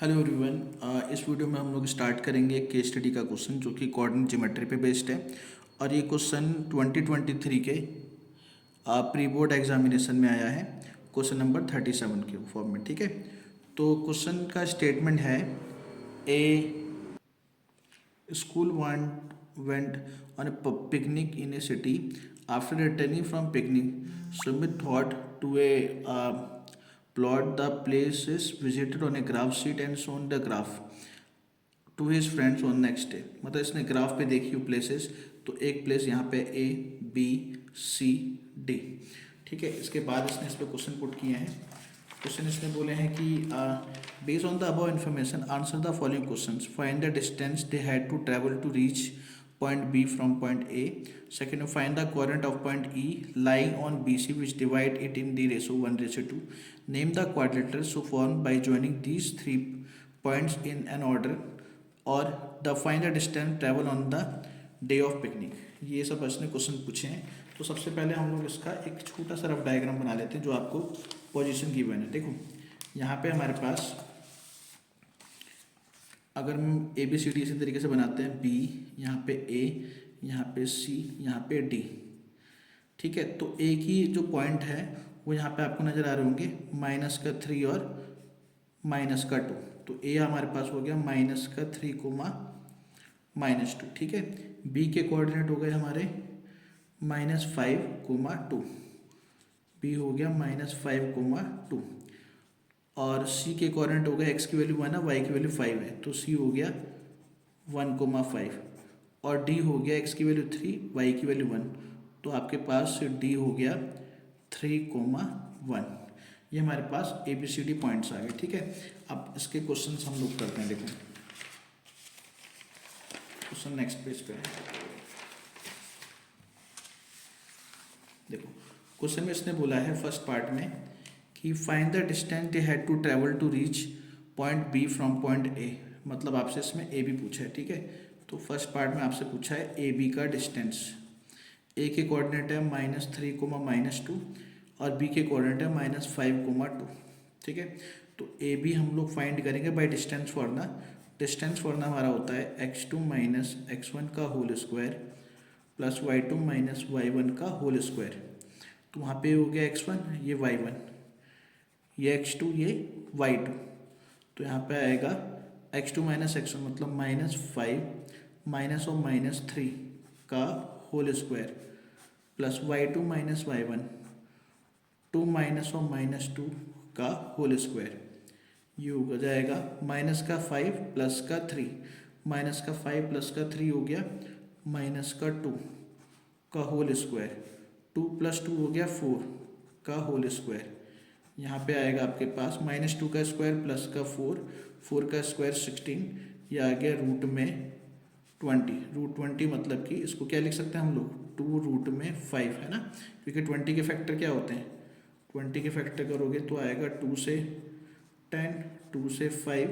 Hello everyone. इस video में हम लोग स्टार्ट करेंगे एक केस स्टडी का क्वेश्चन जो कि कोऑर्डिनेट ज्योमेट्री पे बेस्ड है। और ये क्वेश्चन 2023 के प्री बोर्ड एग्जामिनेशन में आया है, क्वेश्चन नंबर 37 के फॉर्म में। ठीक है, तो क्वेश्चन का स्टेटमेंट है, ए school went on a picnic in a city. After returning from picnic, Sumit thought to a plot the places visited on a graph sheet and shown the graph to his friends on next day. मतलब इसने graph पे देखी places, तो एक place यहाँ पे A B C D. ठीक है, इसके बाद इसने इस पर क्वेश्चन पुट किए हैं। क्वेश्चन इसने बोले हैं कि based on the above information answer the following questions. Find the distance they had to travel to reach point B from point A. Second, find the coordinate of point E lying on B C which divide it in the ratio 1:2। Name the quadrilateral so form by joining these 3 points in an order और the find the distance travel on the day of picnic. ये सब इसने question पूछे हैं। तो सबसे पहले हम लोग इसका एक छोटा सा रफ डायग्राम बना लेते हैं जो आपको पोजीशन गिवन है। देखो यहाँ पे हमारे पास अगर हम ए बी सी डी इसी तरीके से बनाते हैं, बी यहाँ पे ए, यहाँ पे सी, यहाँ पे डी। ठीक है, तो ए की जो पॉइंट है वो यहाँ पे आपको नज़र आ रहे होंगे -3 और -2। तो ए हमारे पास हो गया -3, -2। ठीक है, बी के कोऑर्डिनेट हो गए हमारे -5, 2। बी हो गया -5, 2। और सी के कोऑर्डिनेट हो गए, एक्स की वैल्यू 1 है, वाई की वैल्यू 5 है, तो सी हो गया 1, 5। और डी हो गया, एक्स की वैल्यू 3, वाई की वैल्यू 1, तो आपके पास डी हो गया 3, 1। ये हमारे पास A B C D points आ गए। ठीक है, अब इसके क्वेश्चंस हम लोग करते हैं। देखो क्वेश्चन नेक्स्ट पेज पे है। देखो क्वेश्चन में इसने बोला है फर्स्ट पार्ट में कि find the distance they had to travel to reach point B from point A. मतलब आपसे इसमें ए बी पूछा है। ठीक है, तो फर्स्ट पार्ट में आपसे पूछा है ए बी का डिस्टेंस। ए के कोऑर्डिनेट है -3, -2 और बी के कोऑर्डिनेट है -5, 2। ठीक है, तो ए बी हम लोग फाइंड करेंगे by distance formula. Distance formula हमारा होता है x2 - x1 का whole square plus y2 - y1 का होल स्क्वायर। तो वहाँ पे हो गया x1, ये y1, ये x2, ये y2। तो यहाँ पे आएगा x2 - x1 मतलब -5 और -3 का whole square plus y2 - y1 2 - और -2 का होल स्क्वायर। ये हो जाएगा -5 प्लस का 3, -5 प्लस का 3 हो गया -2 का होल स्क्वायर, 2 + 2 हो गया 4 का होल स्क्वायर। यहाँ पे आएगा आपके पास -2 का स्क्वायर प्लस का 4 का स्क्वायर 16, ये आ गया रूट में 20 मतलब कि इसको क्या लिख सकते हैं हम लोग, 2√5 है ना, क्योंकि 20 के फैक्टर क्या होते हैं, 20 के फैक्टर करोगे तो आएगा 2 से 10, 2 से 5,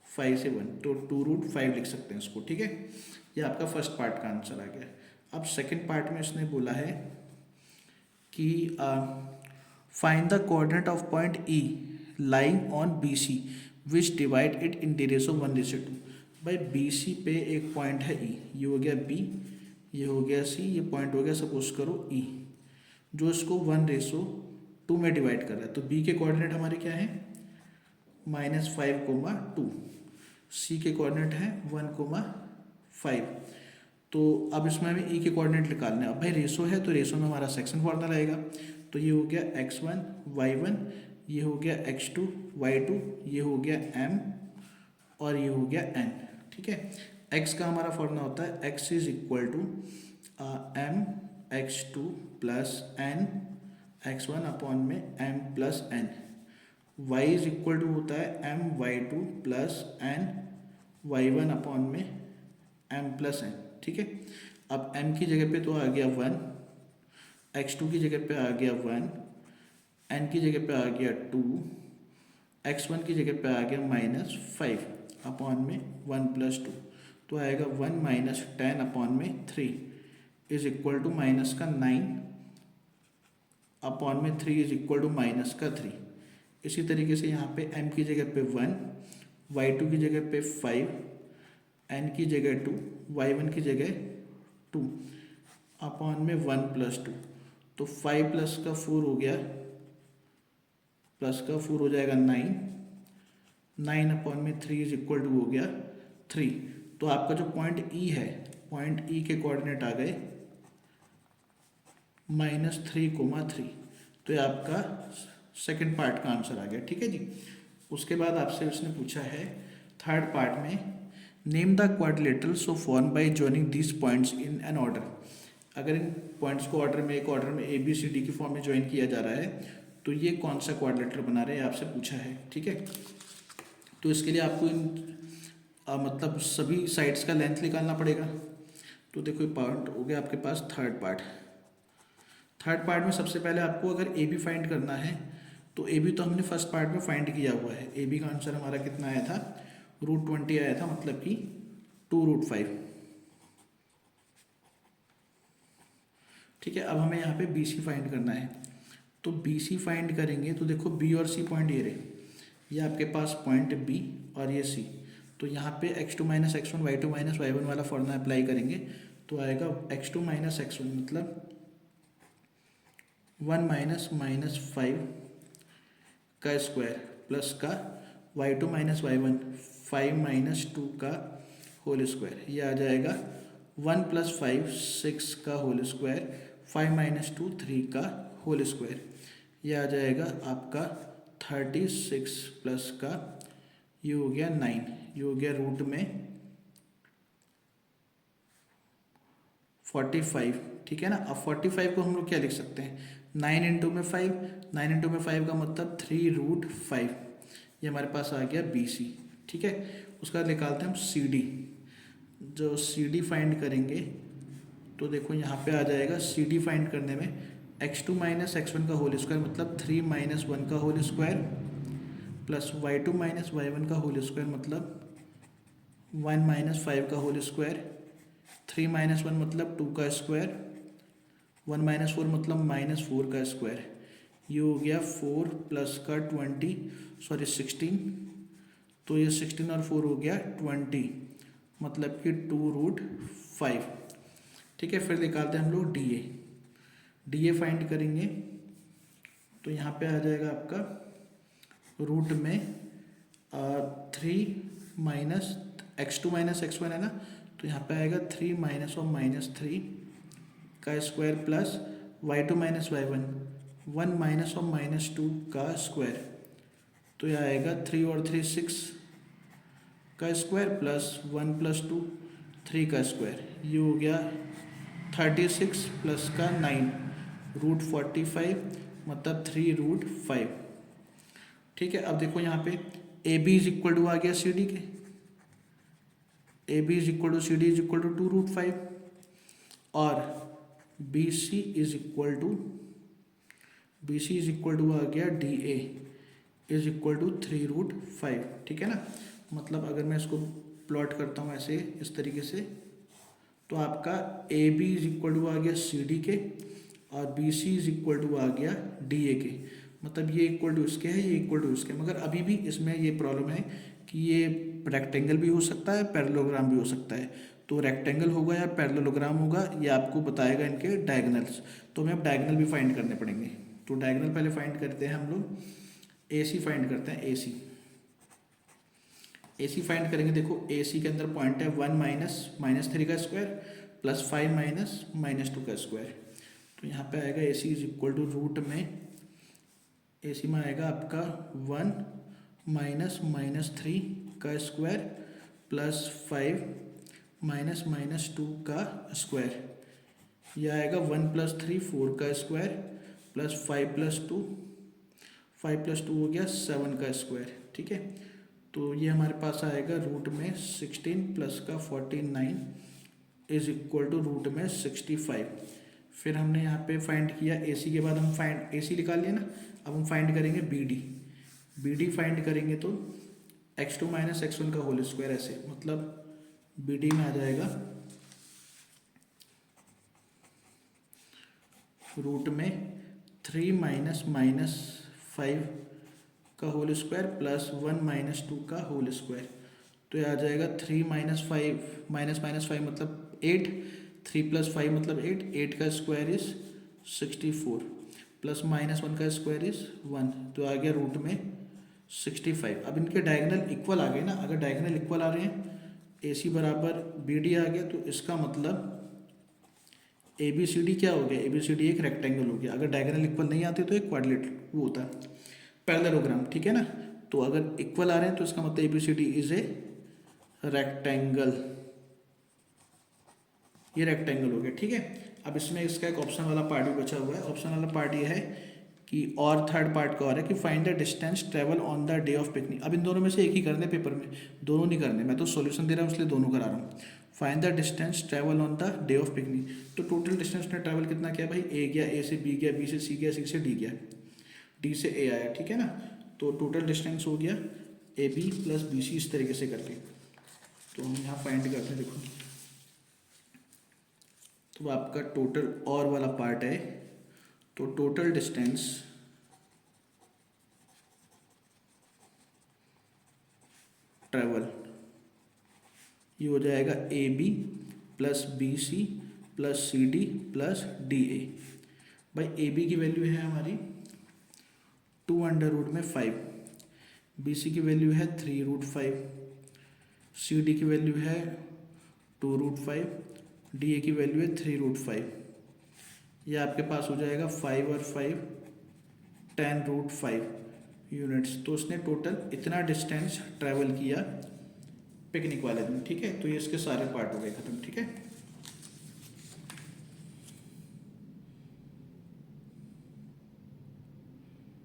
5 से 1, तो 2√5 लिख सकते हैं इसको। ठीक है, ये आपका फर्स्ट पार्ट का आंसर आ गया। अब सेकंड पार्ट में इसने बोला है कि find the coordinate of point E lying on B C which divide it in the ratio 1:2। भाई बी सी पे एक पॉइंट है ई, ये हो गया बी, ये हो गया सी, ये पॉइंट हो गया सपोज करो ई, जो इसको 1:2 में डिवाइड कर रहा है। तो बी के कोऑर्डिनेट हमारे क्या है -5, 2। सी के कोऑर्डिनेट है 1, 5। तो अब इसमें हमें ई के कोऑर्डिनेट निकालने हैं। अब भाई रेशो है तो रेशो में हमारा सेक्शन फॉर्मूला आएगा। तो ये हो गया x1, y1, ये हो गया x2, y2, ये हो गया m और ये हो गया n। ठीक है, x का हमारा फॉर्मूला होता है x = m x2 + n x1 upon में m + n। y = होता है m y2 + n y1 upon में m + n। ठीक है, अब m की जगह पे तो आ गया 1, x2 की जगह पे आ गया 1, n की जगह पे आ गया 2, x1 की जगह पे आ गया -5 अपॉन में 1 + 2, तो आएगा 1 - 10 अपॉन में 3 = -9 अपॉन में 3 = -3। इसी तरीके से यहाँ पे m की जगह पे 1 y2 की जगह पे 5, n की जगह 2, y1 की जगह 2 अपॉन में 1 प्लस 2। तो 5 प्लस का 4 हो गया, प्लस का 4 हो जाएगा 9, 9 अपॉन में 3 इज इक्वल टू हो गया 3। तो आपका जो पॉइंट ई है, पॉइंट ई के कोऑर्डिनेट आ गए -3,3। तो ये आपका सेकंड पार्ट का आंसर आ गया, ठीक है जी। उसके बाद आपसे उसने पूछा है थर्ड पार्ट में, name the quadrilateral so form bye joining these points in an order. अगर इन पॉइंट्स को ऑर्डर में, एक ऑर्डर में ए बी सी डी की फॉर्म में ज्वाइन किया जा रहा है तो ये कौन सा क्वाड्रिलेटरल बना रहे हैं आपसे पूछा है, ठीक है। तो इसके लिए आपको इन मतलब सभी साइड्स का लेंथ निकालना पड़ेगा। तो देखो ये पार्ट हो गया आपके पास थर्ड पार्ट। थर्ड पार्ट में सबसे पहले आपको अगर ए बी फाइंड करना है तो ए बी तो हमने फर्स्ट पार्ट में फाइंड किया हुआ है। ए बी का आंसर हमारा कितना आया था, √20 आया था, मतलब कि 2√5, ठीक है। अब हमें यहाँ पे बी सी फाइंड करना है। तो बी सी फाइंड करेंगे तो देखो बी और सी पॉइंट ये रहे, ये आपके पास पॉइंट बी और ये सी। तो यहाँ पे x2 - x1 y2 - y1 वाला फॉर्मूला अप्लाई करेंगे तो आएगा x2 - x1 मतलब 1 - -5 का स्क्वायर प्लस का y2 - y1 5 - 2 का होल स्क्वायर, ये आ जाएगा 1 + 5 6 का होल स्क्वायर, 5 - 2 3 का होल स्क्वायर, ये आ जाएगा आपका 36 प्लस का ये हो गया 9, ये हो गया रूट में 45, ठीक है ना। अब 45 को हम लोग क्या लिख सकते हैं, 9 इंटू में 5, 9 इंटू में 5 का मतलब 3√5, ये हमारे पास आ गया बी सी, ठीक है। उसका निकालते हैं हम सी डी। जो सी डी फाइंड करेंगे तो देखो यहाँ पे आ जाएगा, सी डी फाइंड करने में x2 - x1 का होल स्क्वायर मतलब 3 - 1 का whole square plus y2 - y1 का होल स्क्वायर मतलब 1 - 5 का होल स्क्वायर, 3 - 1 मतलब 2 का स्क्वायर, 1 - 4 मतलब -4 का स्क्वायर, ये हो गया 4 प्लस का 16, तो ये 16 और 4 हो गया 20 मतलब कि 2√5, ठीक है। फिर निकालते हैं हम लोग D A. D A find करेंगे तो यहाँ पे आ जाएगा आपका रूट में 3 माइनस x2 - x1 है ना, तो यहाँ पे आएगा 3 - और -3 का स्क्वायर प्लस y2 - y1 1 - और -2 का स्क्वायर, तो यह आएगा 3 और 3 6 का स्क्वायर प्लस 1 + 2 3 का स्क्वायर, ये हो गया 36 प्लस का 9 √45 मतलब 3√5, ठीक है। अब देखो यहाँ पे A B is equal to आ गया सी डी के, A B is equal to C D is equal to 2√5 और B C is equal to आ गया D A is equal to 3√5, ठीक है ना। मतलब अगर मैं इसको प्लॉट करता हूँ ऐसे इस तरीके से तो आपका A B is equal to आ गया सी डी के और B C is equal to आ गया डी ए के, मतलब ये इक्वल टू इसके है, ये इक्वल टू इसके, मगर अभी भी इसमें ये प्रॉब्लम है कि ये रेक्टेंगल भी हो सकता है, पैरेललोग्राम भी हो सकता है। तो रेक्टेंगल होगा या पैरेललोग्राम होगा ये आपको बताएगा इनके डायगोनल्स, तो हमें अब डायगोनल भी फाइंड करने पड़ेंगे। तो डायगोनल पहले फाइंड करते हैं हम लोग, ए सी फाइंड करते हैं। ए सी फाइंड करेंगे, देखो ए सी के अंदर पॉइंट है 1 - -3 का स्क्वायर प्लस 5 - -2 का स्क्वायर, तो यहाँ पे आएगा ए सी इज इक्वल टू रूट में ए सी में आएगा आपका 1 - -3 का स्क्वायर प्लस 5 - -2 का स्क्वायर, यह आएगा 1 + 3 4 का स्क्वायर प्लस 5 + 2 हो गया 7 का स्क्वायर, ठीक है। तो ये हमारे पास आएगा रूट में 16 प्लस का 49 इज इक्वल टू रूट में 65। फिर हमने यहाँ पे फाइंड किया ए सी के बाद हम फाइंड ए सी निकाल लिया ना, अब हम फाइंड करेंगे B D. B D find करेंगे तो x2 - x1 का होल स्क्वायर ऐसे, मतलब बी डी में आ जाएगा रूट में 3 - -5 का होल स्क्वायर प्लस 1 माइनस 2 का होल स्क्वायर। तो ये आ जाएगा 3 माइनस 5 माइनस माइनस 5 मतलब 8, 3 प्लस 5 मतलब 8, 8 का स्क्वायर इज 64 प्लस माइनस 1 का स्क्वायर इज 1, तो आ गया रूट में 65। अब इनके डायगोनल इक्वल आ गए ना, अगर डायगोनल इक्वल आ रहे हैं AC बराबर BD आ गया, तो इसका मतलब ABCD क्या हो गया, ABCD एक रेक्टेंगल हो गया। अगर डायगोनल इक्वल नहीं आते तो एक क्वाड्रिलेटरल वो होता है पैरेललोग्राम, ठीक है ना। तो अगर इक्वल आ रहे हैं तो इसका मतलब ABCD इज ए रेक्टेंगल, ये रेक्टेंगल हो गया, ठीक है। अब इसमें इसका एक ऑप्शन वाला पार्ट भी बचा हुआ है। ऑप्शन वाला पार्ट ये है कि और थर्ड पार्ट का और है कि find the distance travel on the day of picnic. अब इन दोनों में से एक ही करने पेपर में, दोनों नहीं करने, मैं तो सॉल्यूशन दे रहा हूँ इसलिए दोनों करा रहा हूँ। Find the distance travel on the day of picnic, तो टोटल डिस्टेंस ने ट्रैवल कितना किया भाई, A गया, A से B गया, B से C गया, C से D गया, D से A आया, ठीक है ना। तो टोटल डिस्टेंस हो गया AB प्लस BC, इस तरीके से करके। तो हम यहाँ फाइंड करते हैं, देखो तो आपका टोटल और वाला पार्ट है, तो टोटल डिस्टेंस ट्रेवल ये हो जाएगा AB plus BC plus CD plus DA। भाई AB की वैल्यू है हमारी 2√5, BC की वैल्यू है 3√5, CD की वैल्यू है 2√5, DA की वैल्यू है 3√5। ये आपके पास हो जाएगा 5 और 5 10√5 यूनिट्स। तो उसने टोटल इतना डिस्टेंस ट्रैवल किया पिकनिक वाले दिन, ठीक है। तो ये इसके सारे पार्ट हो गए खत्म, ठीक है।